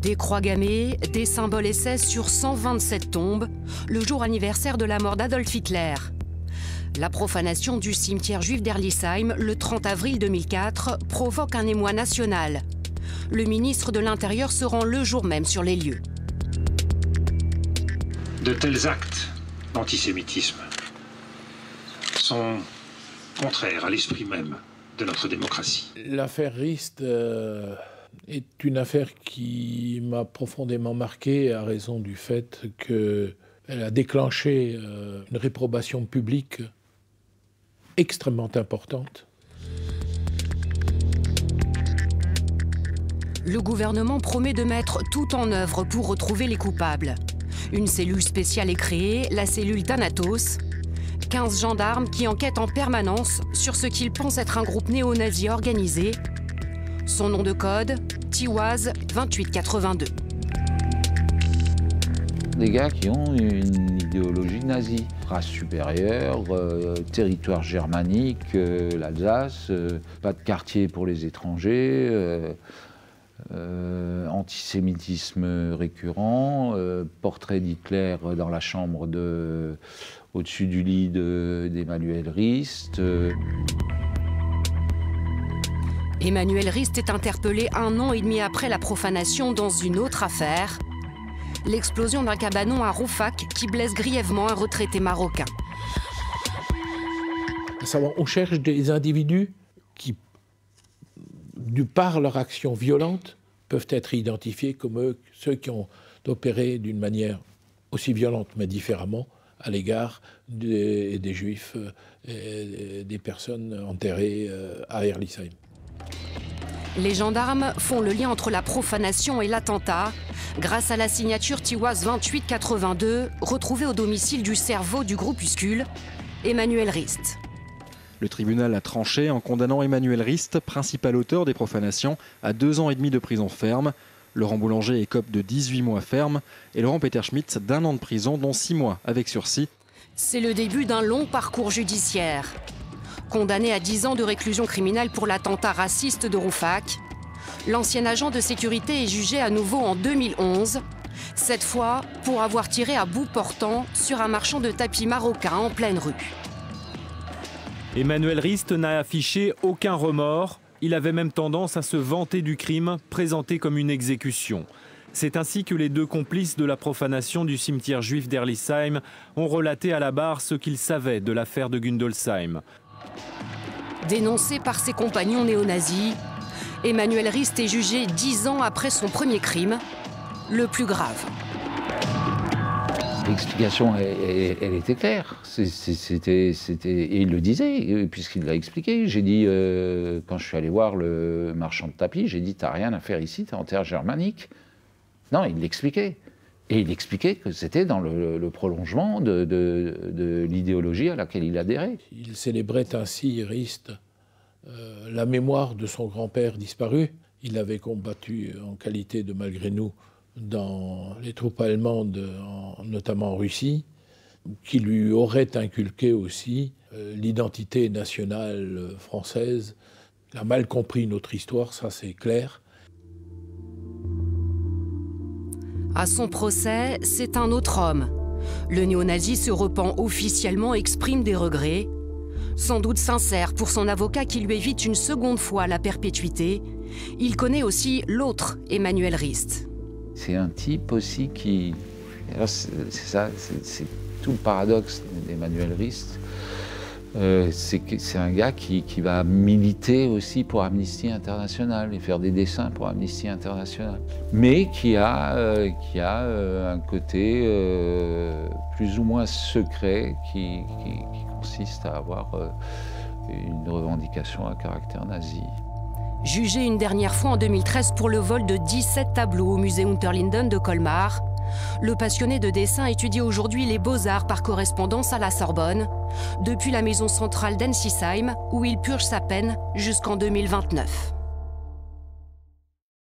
Des croix gammées, des symboles SS sur 127 tombes, le jour anniversaire de la mort d'Adolf Hitler. La profanation du cimetière juif d'Herlisheim, le 30 avril 2004, provoque un émoi national. Le ministre de l'Intérieur se rend le jour même sur les lieux. De tels actes d'antisémitisme sont contraires à l'esprit même de notre démocratie. L'affaire Rist est une affaire qui m'a profondément marqué à raison du fait qu'elle a déclenché une réprobation publique extrêmement importante. Le gouvernement promet de mettre tout en œuvre pour retrouver les coupables. Une cellule spéciale est créée, la cellule Thanatos. 15 gendarmes qui enquêtent en permanence sur ce qu'ils pensent être un groupe néo-nazi organisé. Son nom de code, Tiwaz 2882. Des gars qui ont une idéologie nazie. Race supérieure, territoire germanique, l'Alsace, pas de quartier pour les étrangers, antisémitisme récurrent, portrait d'Hitler dans la chambre au-dessus du lit d'Emmanuel Rist. Emmanuel Rist est interpellé 1 an et demi après la profanation dans une autre affaire. L'explosion d'un cabanon à Rouffach qui blesse grièvement un retraité marocain. À savoir, on cherche des individus qui, par leur action violente, peuvent être identifiés comme ceux qui ont opéré d'une manière aussi violente, mais différemment, à l'égard des Juifs et des personnes enterrées à Herlisheim. Les gendarmes font le lien entre la profanation et l'attentat grâce à la signature Tiwaz 2882 retrouvée au domicile du cerveau du groupuscule, Emmanuel Rist. Le tribunal a tranché en condamnant Emmanuel Rist, principal auteur des profanations, à 2 ans et demi de prison ferme. Laurent Boulanger écope de 18 mois ferme et Laurent Peter Schmitz d'1 an de prison, dont 6 mois avec sursis. C'est le début d'un long parcours judiciaire. Condamné à 10 ans de réclusion criminelle pour l'attentat raciste de Rouffach, l'ancien agent de sécurité est jugé à nouveau en 2011, cette fois pour avoir tiré à bout portant sur un marchand de tapis marocain en pleine rue. Emmanuel Rist n'a affiché aucun remords. Il avait même tendance à se vanter du crime présenté comme une exécution. C'est ainsi que les 2 complices de la profanation du cimetière juif d'Herlisheim ont relaté à la barre ce qu'ils savaient de l'affaire de Gundolsheim. Dénoncé par ses compagnons néo-nazis, Emmanuel Rist est jugé 10 ans après son premier crime, le plus grave. L'explication, elle était claire. Et il le disait, puisqu'il l'a expliqué. J'ai dit, quand je suis allé voir le marchand de tapis, j'ai dit, t'as rien à faire ici, t'es en terre germanique. Non, il l'expliquait. Et il expliquait que c'était dans le prolongement de l'idéologie à laquelle il adhérait. Il célébrait ainsi, Rist, la mémoire de son grand-père disparu. Il avait combattu en qualité de malgré nous dans les troupes allemandes, notamment en Russie, qui lui aurait inculqué aussi l'identité nationale française. Il a mal compris notre histoire, ça c'est clair. À son procès, c'est un autre homme. Le néo-nazi se repent officiellement et exprime des regrets. Sans doute sincère pour son avocat qui lui évite une seconde fois la perpétuité. Il connaît aussi l'autre Emmanuel Rist. C'est un type aussi qui... C'est tout le paradoxe d'Emmanuel Rist. C'est un gars qui va militer aussi pour Amnesty International et faire des dessins pour Amnesty International. Mais qui a un côté plus ou moins secret qui consiste à avoir une revendication à caractère nazi. Jugé une dernière fois en 2013 pour le vol de 17 tableaux au musée Unterlinden de Colmar, le passionné de dessin étudie aujourd'hui les beaux-arts par correspondance à la Sorbonne, depuis la maison centrale d'Ensisheim, où il purge sa peine jusqu'en 2029.